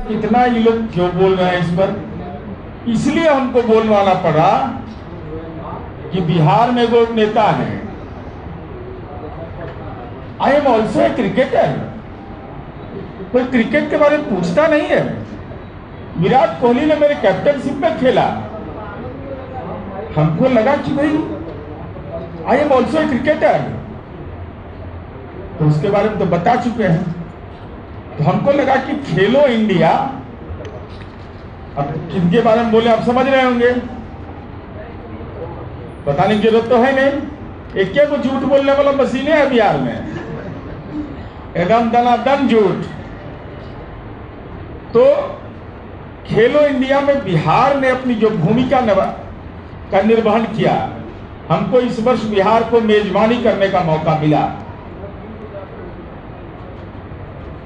इतना ये लोग क्यों बोल रहे हैं इस पर? इसलिए हमको बोलवाना पड़ा कि बिहार में वो नेता है, I am also a cricketer. कोई क्रिकेट के बारे में पूछता नहीं है। विराट कोहली ने मेरे कैप्टनशिप में खेला, हमको लगा कि भाई I am also a cricketer, तो उसके बारे में तो बता चुके हैं। तो हमको लगा कि खेलो इंडिया, अब किनके बारे में बोले आप समझ रहे होंगे, बताने की जरूरत तो है नहीं। एक क्या को झूठ बोलने वाला मशीने है बिहार में, एकदम दनादन झूठ। तो खेलो इंडिया में बिहार ने अपनी जो भूमिका का निर्वहन किया, हमको इस वर्ष बिहार को मेजबानी करने का मौका मिला।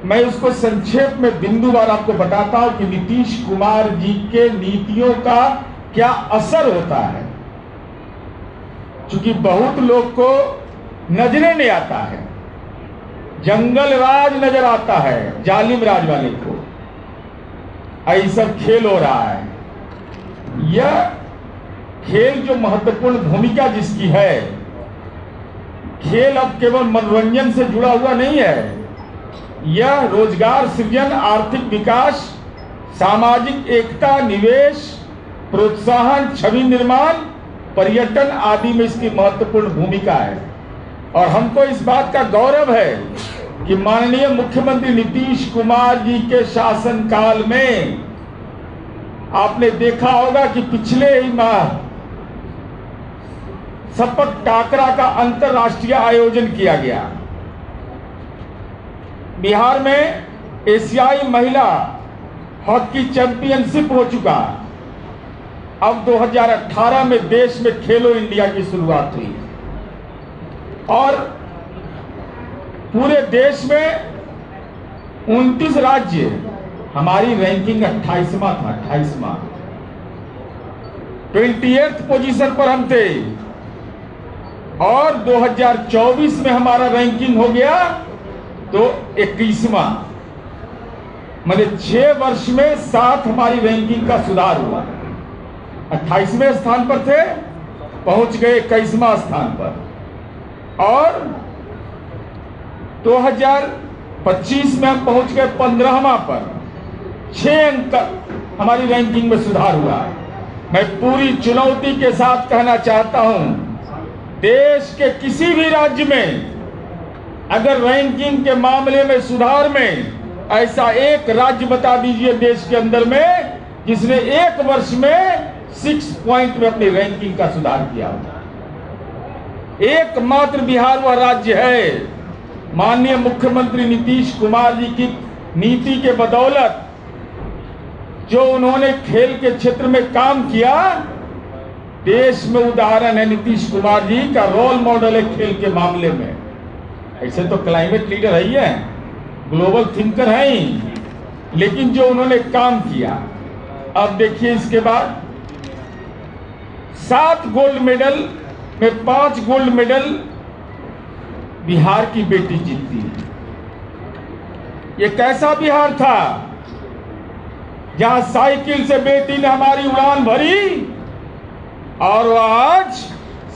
मैं उसको संक्षेप में बिंदुवार आपको बताता हूं कि नीतीश कुमार जी के नीतियों का क्या असर होता है। क्योंकि बहुत लोग को नजरे नहीं आता है, जंगल राज नजर आता है जालिम राज वाले को, ये सब खेल हो रहा है। यह खेल जो महत्वपूर्ण भूमिका जिसकी है, खेल अब केवल मनोरंजन से जुड़ा हुआ नहीं है, यह रोजगार सृजन, आर्थिक विकास, सामाजिक एकता, निवेश, प्रोत्साहन, छवि निर्माण, पर्यटन आदि में इसकी महत्वपूर्ण भूमिका है। और हमको इस बात का गौरव है कि माननीय मुख्यमंत्री नीतीश कुमार जी के शासनकाल में आपने देखा होगा कि पिछले ही माह सपत टाकरा का अंतरराष्ट्रीय आयोजन किया गया। बिहार में एशियाई महिला हॉकी चैंपियनशिप हो चुका। अब 2018 में देश में खेलो इंडिया की शुरुआत हुई और पूरे देश में 29 राज्य, हमारी रैंकिंग 28वां था, 28वां, 28th पोजीशन पर हम थे। और 2024 में हमारा रैंकिंग हो गया तो 21वां, मतलब 6 वर्ष में 7 हमारी रैंकिंग का सुधार हुआ। 28वें स्थान पर थे, पहुंच गए 21वां स्थान पर। और 2025 में हम पहुंच गए 15वां पर, 6 अंक हमारी रैंकिंग में सुधार हुआ। मैं पूरी चुनौती के साथ कहना चाहता हूं, देश के किसी भी राज्य में अगर रैंकिंग के मामले में सुधार में ऐसा एक राज्य बता दीजिए देश के अंदर में जिसने एक वर्ष में 6 पॉइंट में अपनी रैंकिंग का सुधार किया। एकमात्र बिहार वह राज्य है। माननीय मुख्यमंत्री नीतीश कुमार जी की नीति के बदौलत जो उन्होंने खेल के क्षेत्र में काम किया, देश में उदाहरण है नीतीश कुमार जी का, रोल मॉडल है खेल के मामले में। ऐसे तो क्लाइमेट लीडर है ही है, ग्लोबल थिंकर है ही, लेकिन जो उन्होंने काम किया, अब देखिए इसके बाद 7 गोल्ड मेडल में 5 गोल्ड मेडल बिहार की बेटी जीतती है। ये कैसा बिहार था जहां साइकिल से बेटी ने हमारी उड़ान भरी और वह आज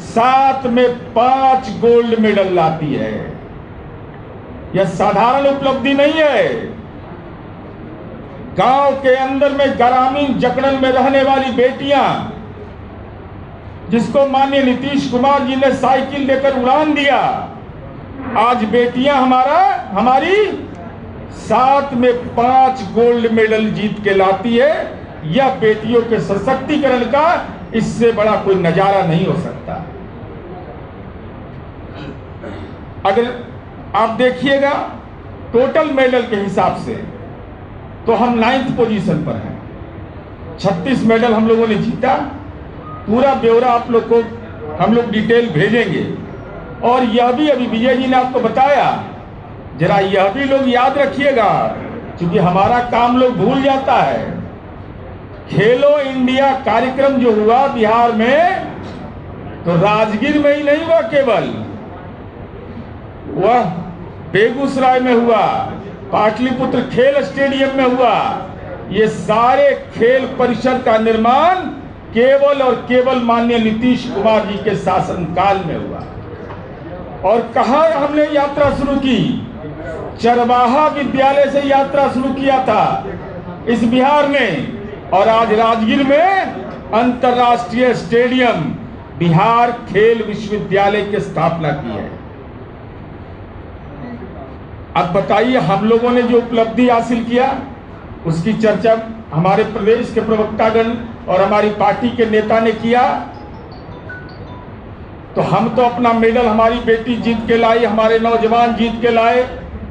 7 में 5 गोल्ड मेडल लाती है। यह साधारण उपलब्धि नहीं है। गांव के अंदर में ग्रामीण जकड़न में रहने वाली बेटियां, जिसको माननीय नीतीश कुमार जी ने साइकिल देकर उड़ान दिया, आज बेटियां हमारी 7 में 5 गोल्ड मेडल जीत के लाती है। यह बेटियों के सशक्तिकरण का इससे बड़ा कोई नजारा नहीं हो सकता। अगर आप देखिएगा टोटल मेडल के हिसाब से तो हम 9th पोजीशन पर हैं। 36 मेडल हम लोगों ने जीता। पूरा ब्यौरा आप लोग को हम लोग डिटेल भेजेंगे। और यह भी अभी विजय जी ने आपको बताया, जरा यह भी लोग याद रखिएगा, क्योंकि हमारा काम लोग भूल जाता है। खेलो इंडिया कार्यक्रम जो हुआ बिहार में, तो राजगीर में ही नहीं हुआ, केवल वह बेगूसराय में हुआ, पाटलिपुत्र खेल स्टेडियम में हुआ, ये सारे खेल परिसर का निर्माण केवल और केवल माननीय नीतीश कुमार जी के शासनकाल में हुआ। और कहाँ हमने यात्रा शुरू की? चरवाहा विद्यालय से यात्रा शुरू किया था इस बिहार में, और आज राजगीर में अंतर्राष्ट्रीय स्टेडियम बिहार खेल विश्वविद्यालय की स्थापना की है। अब बताइए, हम लोगों ने जो उपलब्धि हासिल किया उसकी चर्चा हमारे प्रदेश के प्रवक्तागण और हमारी पार्टी के नेता ने किया। तो हम तो अपना मेडल हमारी बेटी जीत के लाई, हमारे नौजवान जीत के लाए,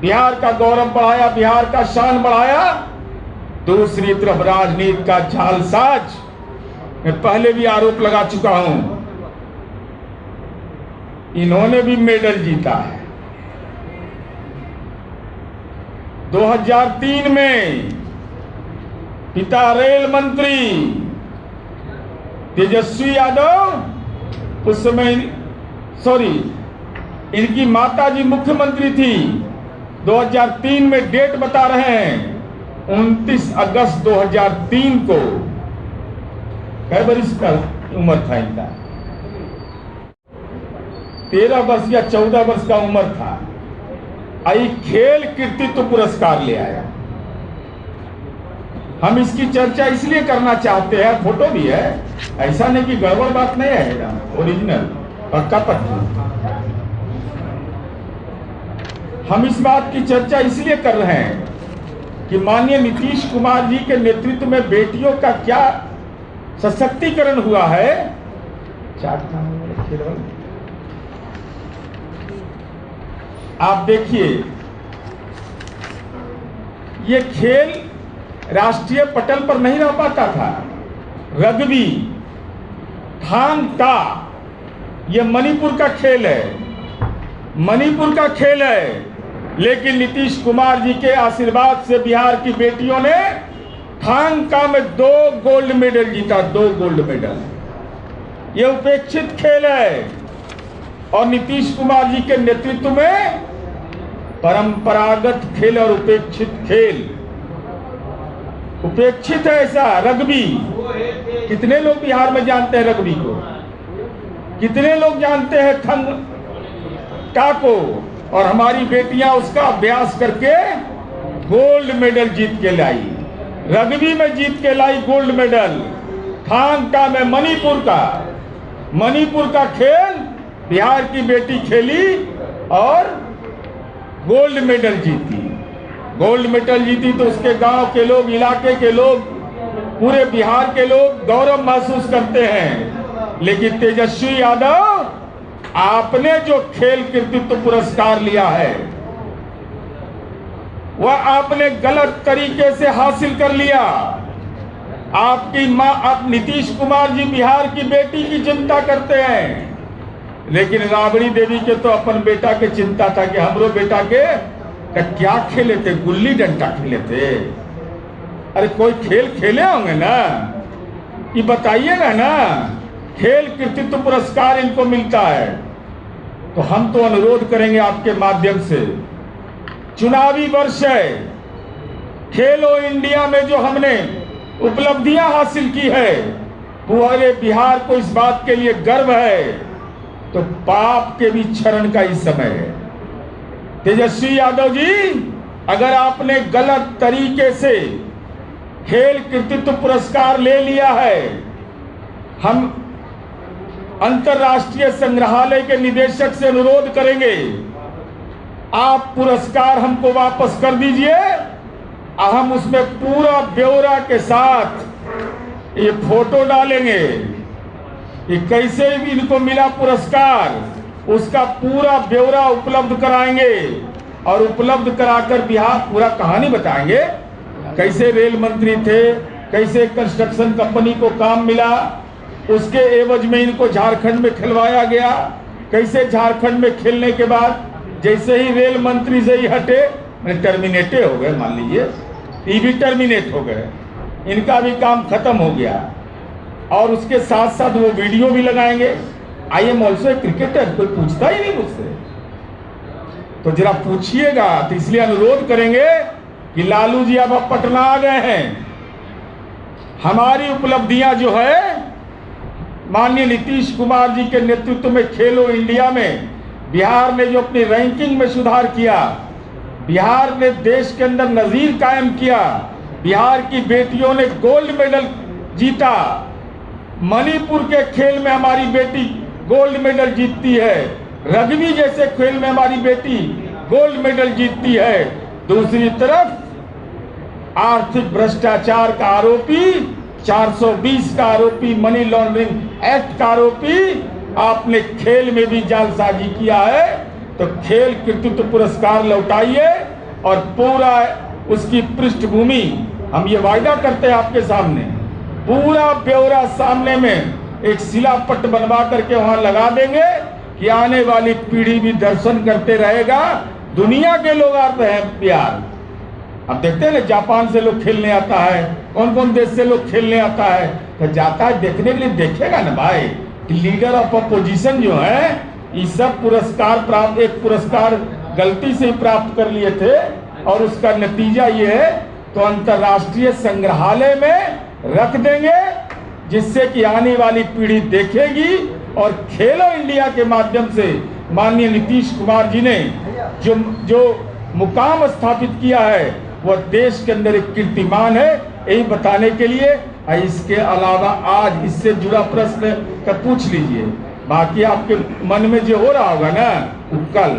बिहार का गौरव बढ़ाया, बिहार का शान बढ़ाया। दूसरी तरफ राजनीति का जालसाज, मैं पहले भी आरोप लगा चुका हूं, इन्होंने भी मेडल जीता है। 2003 में पिता रेल मंत्री तेजस्वी यादव, उस समय इनकी माताजी मुख्यमंत्री थी। 2003 में डेट बता रहे हैं, 29 अगस्त 2003 को। कै वर्ष का उम्र था इनका? 13 वर्ष या 14 वर्ष का उम्र था। आई खेल कृतित्व पुरस्कार ले आया। हम इसकी चर्चा इसलिए करना चाहते हैं, फोटो भी है, ऐसा नहीं कि गड़बड़ बात नहीं है, ओरिजिनल पक्का पत्थर। हम इस बात की चर्चा इसलिए कर रहे हैं कि माननीय नीतीश कुमार जी के नेतृत्व में बेटियों का क्या सशक्तिकरण हुआ है। आप देखिए, ये खेल राष्ट्रीय पटल पर नहीं रह पाता था। रग्बी, थांग ता, ये मणिपुर का खेल है, मणिपुर का खेल है। लेकिन नीतीश कुमार जी के आशीर्वाद से बिहार की बेटियों ने थांग ता में 2 गोल्ड मेडल जीता, 2 गोल्ड मेडल। ये उपेक्षित खेल है, और नीतीश कुमार जी के नेतृत्व में परंपरागत खेल और उपेक्षित खेल, उपेक्षित है ऐसा रग्बी। कितने लोग बिहार में जानते हैं रग्बी को? कितने लोग जानते हैं थंग ता को? और हमारी बेटियां उसका अभ्यास करके गोल्ड मेडल जीत के लाई। रग्बी में जीत के लाई गोल्ड मेडल। थांग ता में मणिपुर का खेल बिहार की बेटी खेली और गोल्ड मेडल जीती। गोल्ड मेडल जीती तो उसके गांव के लोग, इलाके के लोग, पूरे बिहार के लोग गौरव महसूस करते हैं। लेकिन तेजस्वी यादव, आपने जो खेल कृतित्व पुरस्कार लिया है वह आपने गलत तरीके से हासिल कर लिया। आपकी मां, आप नीतीश कुमार जी बिहार की बेटी की चिंता करते हैं, लेकिन राबड़ी देवी के तो अपन बेटा के चिंता था कि हमरो बेटा के क्या खेले थे, गुल्ली डंडा खेले थे। अरे कोई खेल खेले होंगे ना, ये बताइएगा ना। खेल कृतित्व पुरस्कार इनको मिलता है। तो हम तो अनुरोध करेंगे आपके माध्यम से, चुनावी वर्ष है, खेलो इंडिया में जो हमने उपलब्धियां हासिल की है, पूरे बिहार को इस बात के लिए गर्व है। तो पाप के भी क्षरण का ही समय है। तेजस्वी यादव जी, अगर आपने गलत तरीके से खेल कृतित्व पुरस्कार ले लिया है, हम अंतर्राष्ट्रीय संग्रहालय के निदेशक से अनुरोध करेंगे, आप पुरस्कार हमको वापस कर दीजिए। हम उसमें पूरा ब्यौरा के साथ ये फोटो डालेंगे कि कैसे भी इनको मिला पुरस्कार, उसका पूरा ब्यौरा उपलब्ध कराएंगे। और उपलब्ध कराकर बिहार पूरा कहानी बताएंगे, कैसे रेल मंत्री थे, कैसे कंस्ट्रक्शन कंपनी को काम मिला, उसके एवज में इनको झारखंड में खिलवाया गया, कैसे झारखंड में खेलने के बाद जैसे ही रेल मंत्री से ही हटे, टर्मिनेटे हो गए, मान लीजिए ये भी टर्मिनेट हो गए, इनका भी काम खत्म हो गया। और उसके साथ साथ वो वीडियो भी लगाएंगे, I am also a cricketer. कोई पूछता ही नहीं मुझसे, तो जरा पूछिएगा। तो इसलिए अनुरोध करेंगे कि लालू जी अब पटना आ गए हैं, हमारी उपलब्धियां जो है माननीय नीतीश कुमार जी के नेतृत्व में खेलो इंडिया में बिहार ने जो अपनी रैंकिंग में सुधार किया, बिहार ने देश के अंदर नजीर कायम किया, बिहार की बेटियों ने गोल्ड मेडल जीता, मणिपुर के खेल में हमारी बेटी गोल्ड मेडल जीतती है, रग्बी जैसे खेल में हमारी बेटी गोल्ड मेडल जीतती है। दूसरी तरफ आर्थिक भ्रष्टाचार का आरोपी, 420 का आरोपी, मनी लॉन्ड्रिंग एक्ट का आरोपी आपने खेल में भी जालसाजी किया है, तो खेल कृतित्व पुरस्कार लौटाइए और पूरा उसकी पृष्ठभूमि हम ये वायदा करते हैं आपके सामने, पूरा ब्यौरा सामने में एक शिलापट बनवा करके वहां लगा देंगे कि आने वाली पीढ़ी भी दर्शन करते रहेगा। दुनिया के लोग आते हैं बिहार, अब देखते हैं ना, जापान से लोग खेलने आता है, कौन कौन देश से लोग खेलने आता है, तो जाता है देखने के लिए, देखेगा ना भाई। लीडर ऑफ अपोजिशन जो है ये सब पुरस्कार प्राप्त, एक पुरस्कार गलती से ही प्राप्त कर लिए थे और उसका नतीजा ये है तो अंतर्राष्ट्रीय संग्रहालय में रख देंगे, जिससे कि आने वाली पीढ़ी देखेगी। और खेलो इंडिया के माध्यम से माननीय नीतीश कुमार जी ने जो मुकाम स्थापित किया है वह देश के अंदर एक कीर्तिमान है, यही बताने के लिए। इसके अलावा आज इससे जुड़ा प्रश्न का पूछ लीजिए, बाकी आपके मन में जो हो रहा होगा ना कल